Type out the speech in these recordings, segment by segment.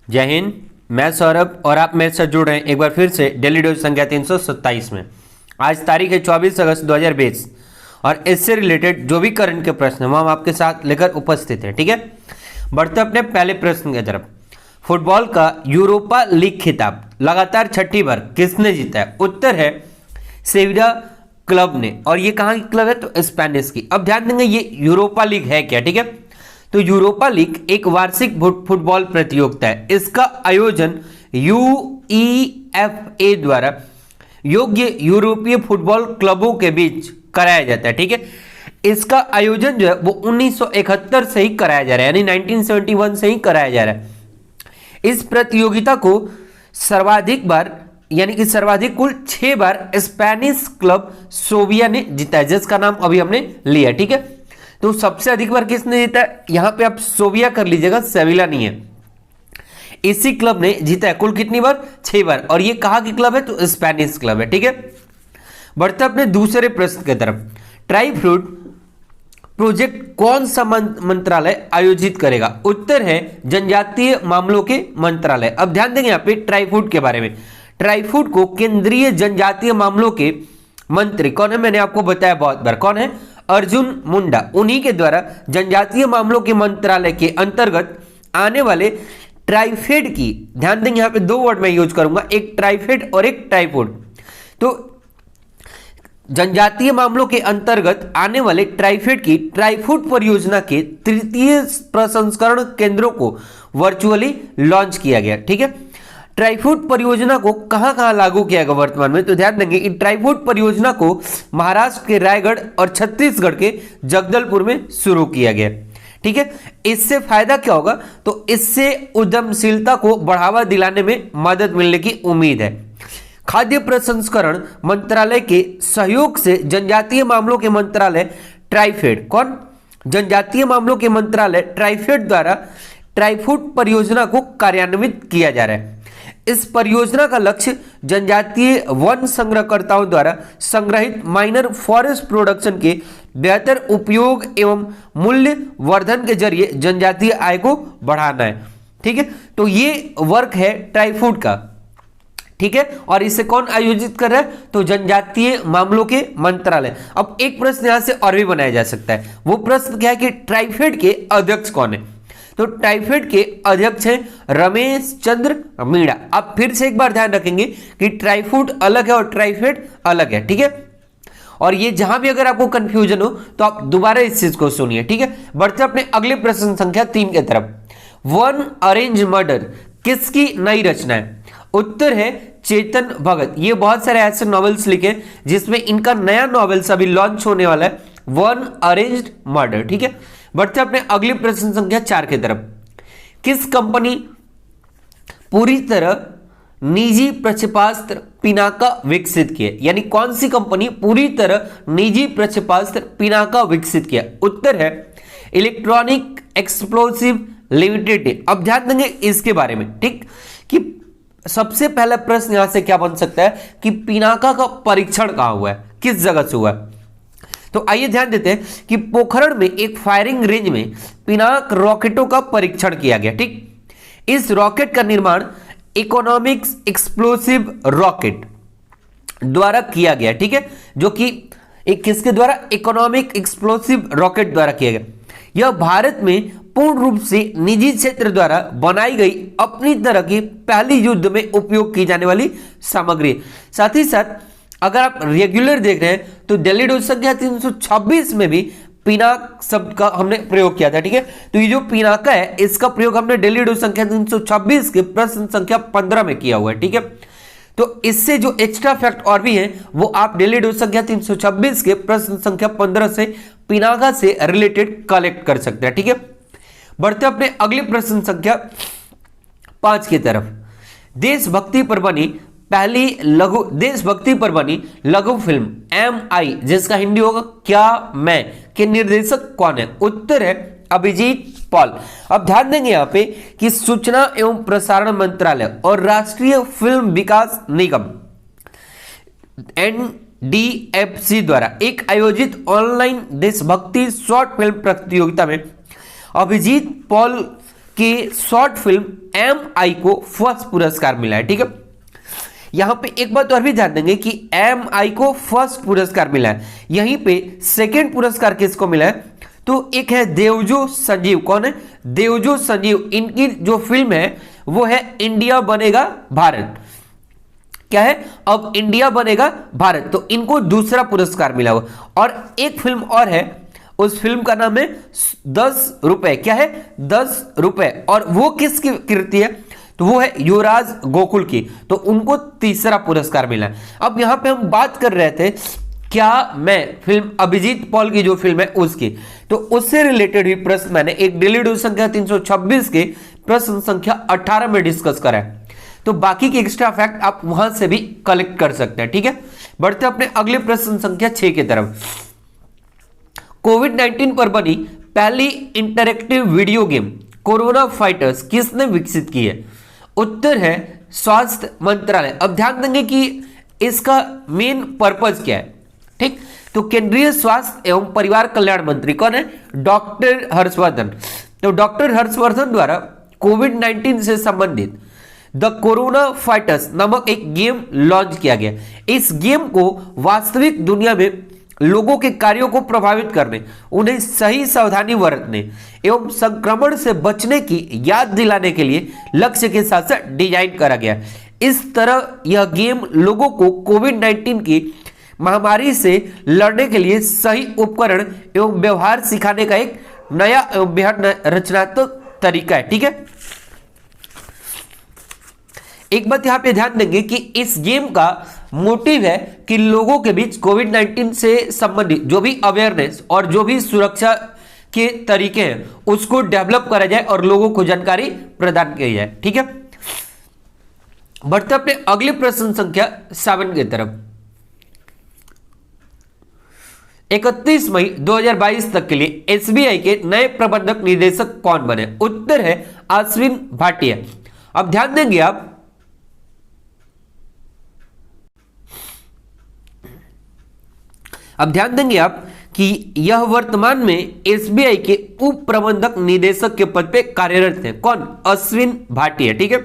जय हिंद। मैं सौरभ और आप मेरे साथ जुड़ रहे हैं एक बार फिर से डेली डोज संख्या 327 में। आज तारीख है 24 अगस्त 2020 और इससे रिलेटेड जो भी करंट के प्रश्न हैं वो हम आपके साथ लेकर उपस्थित हैं। ठीक है, बढ़ते अपने पहले प्रश्न की तरफ। फुटबॉल का यूरोपा लीग खिताब लगातार छठी बार किसने जीता है? उत्तर है सेविया क्लब ने। और ये कहाँ की क्लब है? तो स्पेनिश की। अब ध्यान देंगे ये यूरोपा लीग है क्या। ठीक है, तो यूरोपा लीग एक वार्षिक फुटबॉल प्रतियोगिता है। इसका आयोजन यूईएफए द्वारा योग्य यूरोपीय फुटबॉल क्लबों के बीच कराया जाता है। ठीक है, इसका आयोजन जो है वो 1971 से ही कराया जा रहा है, यानी 1971 से ही कराया जा रहा है। इस प्रतियोगिता को सर्वाधिक बार यानी कि सर्वाधिक कुल 6 बार स्पेनिश क्लब सोविया ने जीता है, जिसका नाम अभी हमने लिया। ठीक है, तो सबसे अधिक बार किसने जीता है? यहां पे आप सोविया कर लीजिएगा, सेविला नहीं है। इसी क्लब ने जीता है कुल कितनी बार? 6 बार। और ये कहां की क्लब है? तो स्पेनिश क्लब है। ठीक है, बढ़ते अपने दूसरे प्रश्न की तरफ। ट्राई फ्रूट प्रोजेक्ट कौन सा मंत्रालय आयोजित करेगा? उत्तर है जनजातीय मामलों के मंत्रालय। अब ध्यान देंगे यहाँ पे ट्राई फूड के बारे में। ट्राई फूड को केंद्रीय जनजातीय मामलों के मंत्री कौन है? मैंने आपको बताया बहुत बार, कौन है? अर्जुन मुंडा। उन्हीं के द्वारा जनजातीय मामलों के मंत्रालय के अंतर्गत आने वाले ट्राइफेड की, ध्यान देंगे यहाँ पे 2 वर्ड मैं यूज करूंगा, एक ट्राइफेड और एक ट्राइफूड। तो जनजातीय मामलों के अंतर्गत आने वाले ट्राइफेड की ट्राइफूड परियोजना के तृतीय प्रसंस्करण केंद्रों को वर्चुअली लॉन्च किया गया। ठीक है, ट्राइफूड परियोजना को कहां लागू किया गया वर्तमान में? तो ध्यान देंगे इन ट्राइफूड परियोजना को महाराष्ट्र के रायगढ़ और छत्तीसगढ़ के जगदलपुर में शुरू किया गया। ठीक है, इससे फायदा क्या होगा? तो इससे उद्यमशीलता को बढ़ावा दिलाने में मदद मिलने की उम्मीद है। खाद्य प्रसंस्करण मंत्रालय के सहयोग से जनजातीय मामलों के मंत्रालय ट्राइफेड, कौन? जनजातीय मामलों के मंत्रालय ट्राइफेड द्वारा ट्राइफूड परियोजना को कार्यान्वित किया जा रहा है। इस परियोजना का लक्ष्य जनजातीय वन संग्रहकर्ताओं द्वारा संग्रहित माइनर फॉरेस्ट प्रोडक्शन के बेहतर उपयोग एवं मूल्य वर्धन के जरिए जनजातीय आय को बढ़ाना है। ठीक है, तो ये वर्क है ट्राइफूड का। ठीक है, और इसे कौन आयोजित कर रहा है? तो जनजातीय मामलों के मंत्रालय। अब एक प्रश्न यहां से और भी बनाया जा सकता है। वो प्रश्न क्या है कि ट्राइफेड के अध्यक्ष कौन है? तो ट्राइफेड के अध्यक्ष हैं रमेश चंद्र मीणा। आप फिर से एक बार ध्यान रखेंगे कि ट्राइफूड अलग है और ट्राइफेड अलग है। ठीक है, और ये जहां भी अगर आपको कंफ्यूजन हो तो आप दोबारा इस चीज को सुनिए। ठीक है, बढ़ते अपने अगले प्रश्न संख्या 3 की तरफ। वन अरेंज मर्डर किसकी नई रचना है? उत्तर है चेतन भगत। ये बहुत सारे ऐसे नॉवेल्स लिखे जिसमें इनका नया नॉवेल्स अभी लॉन्च होने वाला है, वन अरेंज्ड मर्डर। ठीक है, बढ़ते अपने अगले प्रश्न संख्या 4 की तरफ। किस कंपनी पूरी तरह निजी प्रक्षेपास्त्र पिनाका विकसित किया? यानी कौन सी कंपनी पूरी तरह निजी प्रक्षेपास्त्र पिनाका विकसित किया? उत्तर है इलेक्ट्रॉनिक एक्सप्लोसिव लिमिटेड। अब ध्यान देंगे इसके बारे में। ठीक, कि सबसे पहला प्रश्न यहां से क्या बन सकता है कि पिनाका का परीक्षण कहां हुआ है, किस जगह से हुआ है? तो आइए ध्यान देते हैं कि पोखरण में एक फायरिंग रेंज में पिनाक रॉकेटों का परीक्षण किया गया। ठीक, इस रॉकेट का निर्माण इकोनॉमिक्स एक्सप्लोसिव रॉकेट द्वारा किया गया। ठीक है, जो कि एक किसके द्वारा? इकोनॉमिक एक्सप्लोसिव रॉकेट द्वारा किया गया। यह भारत में पूर्ण रूप से निजी क्षेत्र द्वारा बनाई गई अपनी तरह की पहली युद्ध में उपयोग की जाने वाली सामग्री। साथ ही साथ अगर आप रेगुलर देख रहे हैं तो दिल्ली डोज संख्या 326 में भी पिनाक शब्द का हमने प्रयोग किया था। ठीक है, तो ये जो पिनाका है इसका प्रयोग हमने दिल्ली डोज संख्या 326 के प्रश्न संख्या 15 में किया हुआ है। ठीक है, तो इससे जो एक्स्ट्रा फैक्ट और भी है वो आप दिल्ली डोज संख्या 326 के प्रश्न संख्या 15 से पिनाका से रिलेटेड कलेक्ट कर सकते हैं। ठीक है, बढ़ते अपने अगले प्रश्न संख्या 5 की तरफ। देशभक्ति पर बनी लघु फिल्म MI, जिसका हिंदी होगा क्या मैं, के निर्देशक कौन है? उत्तर है अभिजीत पॉल। अब ध्यान देंगे यहां पे कि सूचना एवं प्रसारण मंत्रालय और राष्ट्रीय फिल्म विकास निगम NDFC द्वारा एक आयोजित ऑनलाइन देशभक्ति शॉर्ट फिल्म प्रतियोगिता में अभिजीत पॉल के शॉर्ट फिल्म एम आई को फर्स्ट पुरस्कार मिला है। ठीक है, यहां पे एक बात और भी ध्यान देंगे कि एम आई को फर्स्ट पुरस्कार मिला है, यहीं पे सेकंड पुरस्कार किसको मिला है, तो एक है देवजो संजीव। कौन है? देवजो संजीव। इनकी जो फिल्म है वो है इंडिया बनेगा भारत। क्या है? अब इंडिया बनेगा भारत, तो इनको दूसरा पुरस्कार मिला हुआ। और एक फिल्म और है, उस फिल्म का नाम है 10 रुपए। क्या है? 10 रुपए। और वो किसकी कृति है? तो वो है युवराज गोकुल की, तो उनको तीसरा पुरस्कार मिला। अब यहां पे हम बात कर रहे थे क्या मैं फिल्म अभिजीत पॉल की जो फिल्म है उसकी, तो उससे रिलेटेड ही प्रश्न मैंने एक डेली डोज संख्या 326 के प्रश्न संख्या 18 में डिस्कस करा है, तो बाकी के एक्स्ट्रा फैक्ट आप वहां से भी कलेक्ट कर सकते हैं। ठीक है, बढ़ते अपने अगले प्रश्न संख्या 6 की तरफ। कोविड-19 पर बनी पहली interactive video game corona fighters किसने विकसित की है? उत्तर है स्वास्थ्य मंत्रालय। अब ध्यान देंगे कि इसका मेन पर्पज क्या है। ठीक, तो केंद्रीय स्वास्थ्य एवं परिवार कल्याण मंत्री कौन है? डॉक्टर हर्षवर्धन। तो डॉक्टर हर्षवर्धन द्वारा कोविड-19 से संबंधित द कोरोना फाइटर्स नामक एक गेम लॉन्च किया गया। इस गेम को वास्तविक दुनिया में लोगों के कार्यों को प्रभावित करने, उन्हें सही सावधानी बरतने एवं संक्रमण से बचने की याद दिलाने के लिए लक्ष्य के साथ साथ डिजाइन करा गया। इस तरह यह गेम लोगों को कोविड-19 की महामारी से लड़ने के लिए सही उपकरण एवं व्यवहार सिखाने का एक नया एवं बेहद रचनात्मक तरीका है। ठीक है, एक बात यहां पे ध्यान देंगे कि इस गेम का मोटिव है कि लोगों के बीच कोविड-19 से संबंधित जो भी अवेयरनेस और जो भी सुरक्षा के तरीके हैं उसको डेवलप करा जाए और लोगों को जानकारी प्रदान की जाए। ठीक है, बढ़ते अपने अगले प्रश्न संख्या 7 की तरफ। 31 मई 2022 तक के लिए एसबीआई के नए प्रबंधक निदेशक कौन बने? उत्तर है अश्विन भाटिया। अब ध्यान देंगे आप कि यह वर्तमान में एसबीआई के उप प्रबंधक निदेशक के पद पे कार्यरत हैं। कौन? अश्विन भाटिया। ठीक है,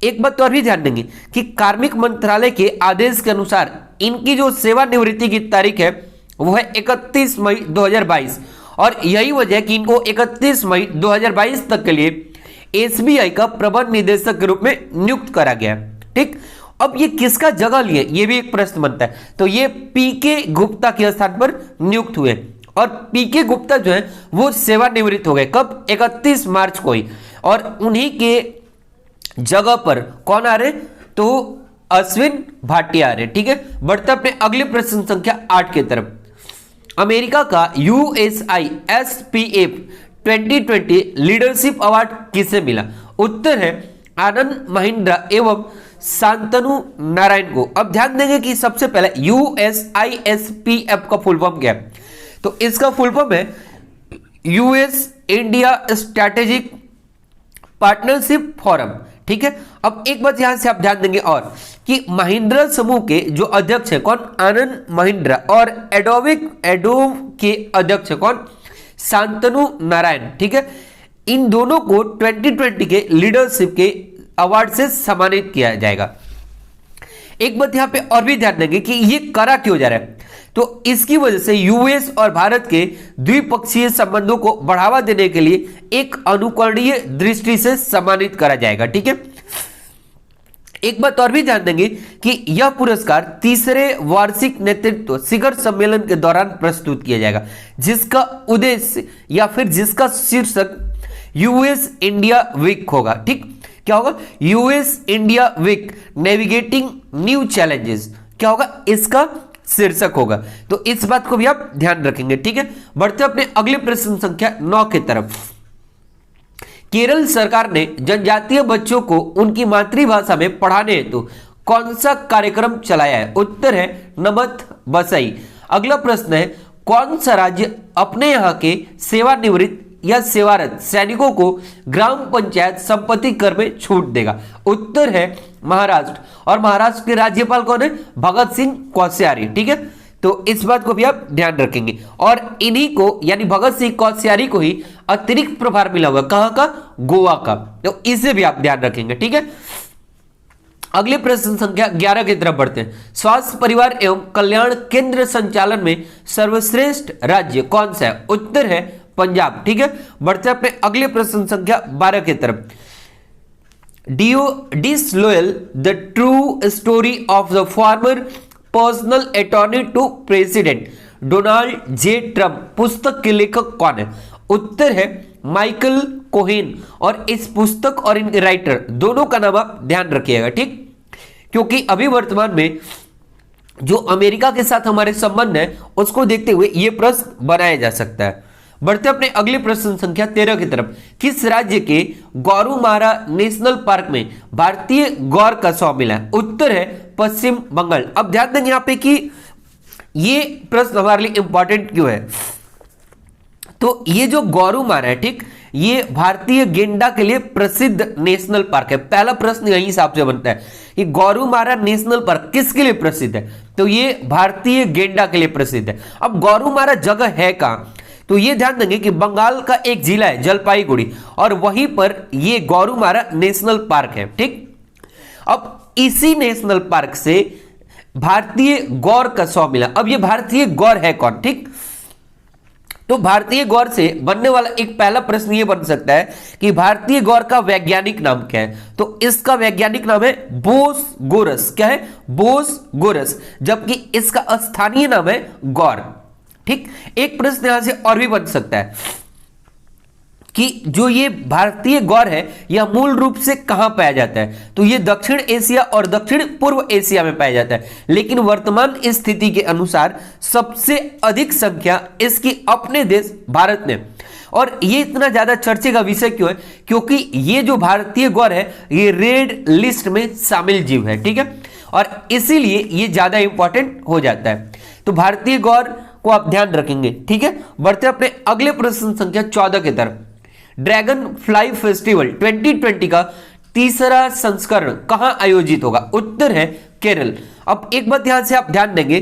एक बात तो और भी ध्यान देंगे कि कार्मिक मंत्रालय के आदेश के अनुसार इनकी जो सेवानिवृत्ति की तारीख है वो है 31 मई 2022 और यही वजह है कि इनको 31 मई 2022 तक के लिए एसबीआई का प्रबंध निदेशक के रूप में नियुक्त करा गया। ठीक, अब ये किसका जगह लिए, ये भी एक प्रश्न बनता है। तो ये पीके गुप्ता के स्थान पर नियुक्त हुए और पीके गुप्ता जो है वो सेवानिवृत्त हो गए। कब? 31 मार्च को ही। और उन्हीं के जगह पर कौन आ रहे? तो अश्विन भाटिया आ रहे। ठीक है, बढ़ते अपने अगले प्रश्न संख्या 8 की तरफ। अमेरिका का USISPF 2020 लीडरशिप अवार्ड किसे मिला? उत्तर है आनंद महिंद्रा एवं शांतनु नारायण को। अब ध्यान देंगे कि सबसे पहले USISPF का फुल फॉर्म क्या है? तो इसका फुल फॉर्म है US India strategic partnership forum. ठीक है, अब एक बात यहां से आप ध्यान देंगे और कि महिंद्रा समूह के जो अध्यक्ष है कौन? आनंद महिंद्रा। और एडोव के अध्यक्ष है कौन? शांतनु नारायण। ठीक है, इन दोनों को 2020 के लीडरशिप के अवार्ड से सम्मानित किया जाएगा। एक बात यहां पे और भी ध्यान देंगे कि ये करा क्यों जा रहा है, तो इसकी वजह से यूएस और भारत के द्विपक्षीय संबंधों को बढ़ावा देने के लिए एक अनुकरणीय दृष्टि से सम्मानित करा जाएगा। ठीक है, एक बात और भी ध्यान देंगे कि यह पुरस्कार तीसरे वार्षिक नेतृत्व शिखर सम्मेलन के दौरान प्रस्तुत किया जाएगा, जिसका उद्देश्य या फिर जिसका शीर्षक यूएस इंडिया वीक होगा। ठीक, क्या होगा? US India week navigating new challenges, क्या होगा? इसका शीर्षक होगा। तो इस बात को भी आप ध्यान रखेंगे। ठीक है, बढ़ते अपने अगले प्रश्न संख्या 9 की तरफ। केरल सरकार ने जनजातीय बच्चों को उनकी मातृभाषा में पढ़ाने हेतु कौन सा कार्यक्रम चलाया है? उत्तर है नमत बसई। अगला प्रश्न है कौन सा राज्य अपने यहां के सेवानिवृत्त या सेवारत सैनिकों को ग्राम पंचायत संपत्ति कर में छूट देगा? उत्तर है महाराष्ट्र। और महाराष्ट्र के राज्यपाल कौन है? भगत सिंह कोश्यारी। ठीक है, तो इस बात को भी आप ध्यान रखेंगे। और इन्हीं को यानी भगत सिंह कोश्यारी को ही अतिरिक्त प्रभार मिला हुआ, कहां का? गोवा का। तो इसे भी आप ध्यान रखेंगे, ठीक है। अगले प्रश्न संख्या 11 की तरफ बढ़ते हैं। स्वास्थ्य परिवार एवं कल्याण केंद्र संचालन में सर्वश्रेष्ठ राज्य कौन सा है? उत्तर है पंजाब, ठीक है। बढ़ते हैं अपने अगले प्रश्न संख्या 12 की तरफ। Disloyal the true story of the former personal attorney to president Donald J Trump पुस्तक के लेखक कौन है? उत्तर है माइकल कोहेन। और इस पुस्तक और इन राइटर दोनों का नाम आप ध्यान रखिएगा, ठीक, क्योंकि अभी वर्तमान में जो अमेरिका के साथ हमारे संबंध है उसको देखते हुए यह प्रश्न बनाया जा सकता है। बढ़ते अपने अगले प्रश्न संख्या 13 की तरफ। किस राज्य के गोरुमारा नेशनल पार्क में भारतीय गौर का शव मिला है? उत्तर है पश्चिम बंगाल। अब ध्यान देंगे यहाँ पे कि ये प्रश्न हमारे लिए इंपॉर्टेंट क्यों है। तो ये जो गोरुमारा है, ठीक, ये भारतीय गेंडा के लिए प्रसिद्ध नेशनल पार्क है। पहला प्रश्न यही हिसाब से बनता है कि गोरुमारा नेशनल पार्क किसके लिए प्रसिद्ध है? तो ये भारतीय गेंडा के लिए प्रसिद्ध है। अब गोरुमारा जगह है कहां? तो ये ध्यान देंगे कि बंगाल का एक जिला है जलपाईगुड़ी, और वहीं पर ये गोरुमारा नेशनल पार्क है, ठीक। अब इसी नेशनल पार्क से भारतीय गौर का शव मिला। अब ये भारतीय गौर है कौन? ठीक, तो भारतीय गौर से बनने वाला एक पहला प्रश्न ये बन सकता है कि भारतीय गौर का वैज्ञानिक नाम क्या है? तो इसका वैज्ञानिक नाम है बोस गोरस। क्या है? बोस गोरस। जबकि इसका स्थानीय नाम है गौर। ठीक, एक प्रश्न यहां से और भी बन सकता है कि जो ये भारतीय गौर है यह मूल रूप से कहां पाया जाता है? तो ये दक्षिण एशिया और दक्षिण पूर्व एशिया में पाया जाता है, लेकिन वर्तमान स्थिति के अनुसार सबसे अधिक संख्या इसकी अपने देश भारत में। और ये इतना ज्यादा चर्चे का विषय क्यों है? क्योंकि ये जो भारतीय गौर है ये रेड लिस्ट में शामिल जीव है, ठीक है, और इसीलिए ये ज्यादा इंपॉर्टेंट हो जाता है। तो भारतीय गौर को आप ध्यान रखेंगे, ठीक है। बढ़ते अपने अगले प्रश्न संख्या 14 की तरफ। ड्रैगन फ्लाई फेस्टिवल 2020 का तीसरा संस्करण कहां आयोजित होगा? उत्तर है केरल। अब एक बात यहां से आप ध्यान देंगे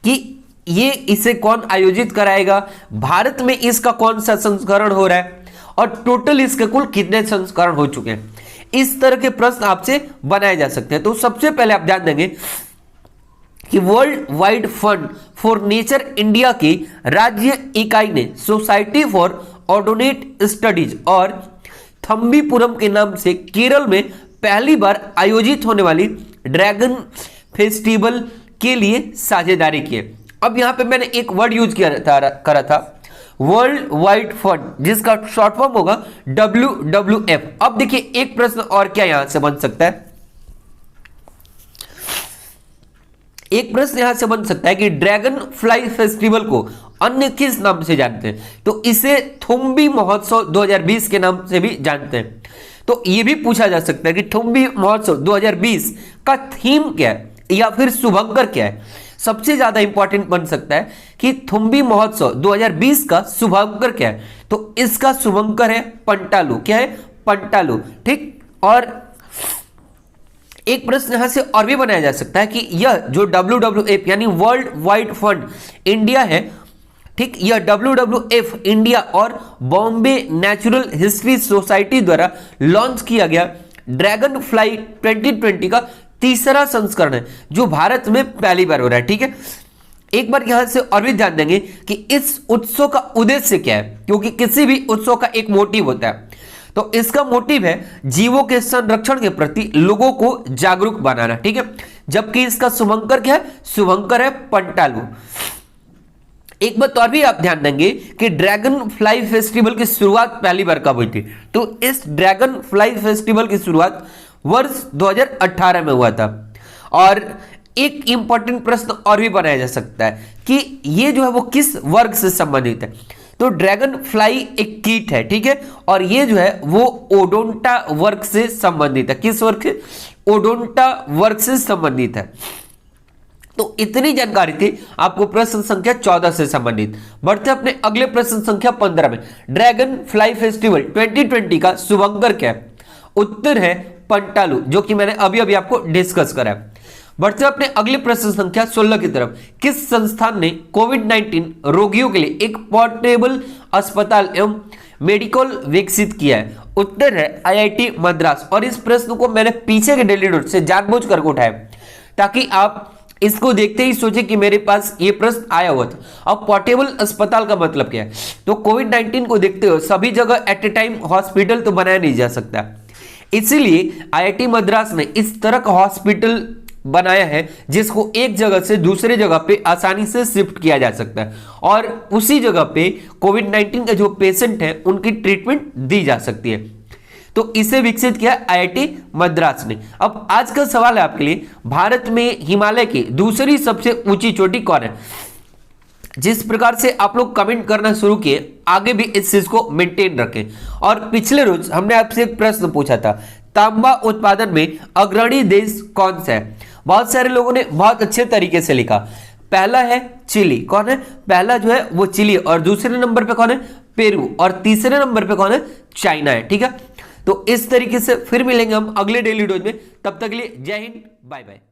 कि ये इसे कौन आयोजित कराएगा, भारत में इसका कौन सा संस्करण हो रहा है, और टोटल इसके कुल कितने संस्करण हो चुके हैं। इस तरह के प्रश्न आपसे बनाए जा सकते हैं। तो सबसे पहले आप ध्यान देंगे कि world wide fund for nature India की राज्य इकाई ने सोसाइटी फॉर ऑर्डोनेट स्टडीज और थम्बीपुरम के नाम से केरल में पहली बार आयोजित होने वाली ड्रैगन फेस्टिवल के लिए साझेदारी की है। अब यहां पे मैंने एक वर्ड यूज करा था वर्ल्ड वाइड फंड, जिसका शॉर्ट फॉर्म होगा WWF। अब देखिए एक प्रश्न और क्या यहां से बन सकता है, एक प्रश्न यहां से बन सकता है कि ड्रैगन फ्लाई फेस्टिवल को अन्य किस नाम से जानते हैं? तो इसे थुम्बी महोत्सव 2020 के नाम से भी जानते हैं। तो यह भी पूछा जा सकता है कि थुम्बी महोत्सव 2020 का थीम क्या है या फिर शुभंकर क्या है। सबसे ज्यादा इंपॉर्टेंट बन सकता है कि थुम्बी महोत्सव 2020 का शुभंकर क्या है? तो इसका शुभंकर है पंटालू। क्या है? पंटालू, ठीक। और एक प्रश्न यहां से और भी बनाया जा सकता है कि यह जो WWF यानी वर्ल्ड वाइड फंड इंडिया है, ठीक, यह WWF इंडिया और बॉम्बे नेचुरल हिस्ट्री सोसाइटी द्वारा लॉन्च किया गया ड्रैगन फ्लाई 2020 का तीसरा संस्करण है, जो भारत में पहली बार हो रहा है, ठीक है। एक बार यहां से और भी ध्यान देंगे कि इस उत्सव का उद्देश्य क्या है, क्योंकि किसी भी उत्सव का एक मोटिव होता है। तो इसका मोटिव है जीवों के संरक्षण के प्रति लोगों को जागरूक बनाना, ठीक है। जबकि इसका शुभंकर क्या है? शुभंकर है पंटालू। एक बात और भी आप ध्यान देंगे कि ड्रैगन फ्लाई फेस्टिवल की शुरुआत पहली बार कब हुई थी? तो इस ड्रैगन फ्लाई फेस्टिवल की शुरुआत वर्ष 2018 में हुआ था। और एक इंपॉर्टेंट प्रश्न और भी बनाया जा सकता है कि ये जो है वो किस वर्ग से संबंधित है? तो ड्रैगन फ्लाई एक कीट है, ठीक है, और ये जो है वो ओडोंटा वर्ग से संबंधित है। किस वर्ग से? ओडोंटा वर्ग से संबंधित है। तो इतनी जानकारी थी आपको प्रश्न संख्या 14 से संबंधित। बढ़ते अपने अगले प्रश्न संख्या 15 में। ड्रैगन फ्लाई फेस्टिवल 2020 का शुभंकर क्या है? उत्तर है पंटालू, जो कि मैंने अभी अभी आपको डिस्कस करा है। बढ़ते अपने अगले प्रश्न संख्या 16 की तरफ। किस संस्थान ने कोविड-19 रोगियों के लिए एक पोर्टेबल अस्पताल एवं मेडिकल विकसित किया है? उत्तर है आईआईटी मद्रास। और इस प्रश्न को मैंने पीछे के डेली नोट से जानबूझकर उठाया ताकि आप इसको देखते ही सोचे कि मेरे पास ये प्रश्न आया हुआ था। अब पोर्टेबल अस्पताल का मतलब क्या है? तो कोविड-19 को देखते हुए सभी जगह एट ए टाइम हॉस्पिटल तो बनाया नहीं जा सकता, इसीलिए आईआईटी मद्रास ने इस तरह का हॉस्पिटल बनाया है जिसको एक जगह से दूसरे जगह पे आसानी से शिफ्ट किया जा सकता है और उसी जगह पे कोविड-19 के जो पेशेंट हैं उनकी ट्रीटमेंट दी जा सकती है। तो इसे विकसित किया आईआईटी मद्रास ने। अब आज का सवाल है आपके लिए, भारत में हिमालय की दूसरी सबसे ऊंची चोटी कौन है? जिस प्रकार से आप लोग कमेंट करना शुरू किए, आगे भी इस चीज को मेंटेन रखें। और पिछले रोज हमने आपसे एक प्रश्न पूछा था, तांबा उत्पादन में अग्रणी देश कौन सा है? बहुत सारे लोगों ने बहुत अच्छे तरीके से लिखा। पहला है चिली। कौन है? पहला जो है वो चिली, और दूसरे नंबर पे कौन है? पेरू, और तीसरे नंबर पे कौन है? चाइना है। ठीक है, तो इस तरीके से फिर मिलेंगे हम अगले डेली डोज में। तब तक के लिए जय हिंद, बाय बाय।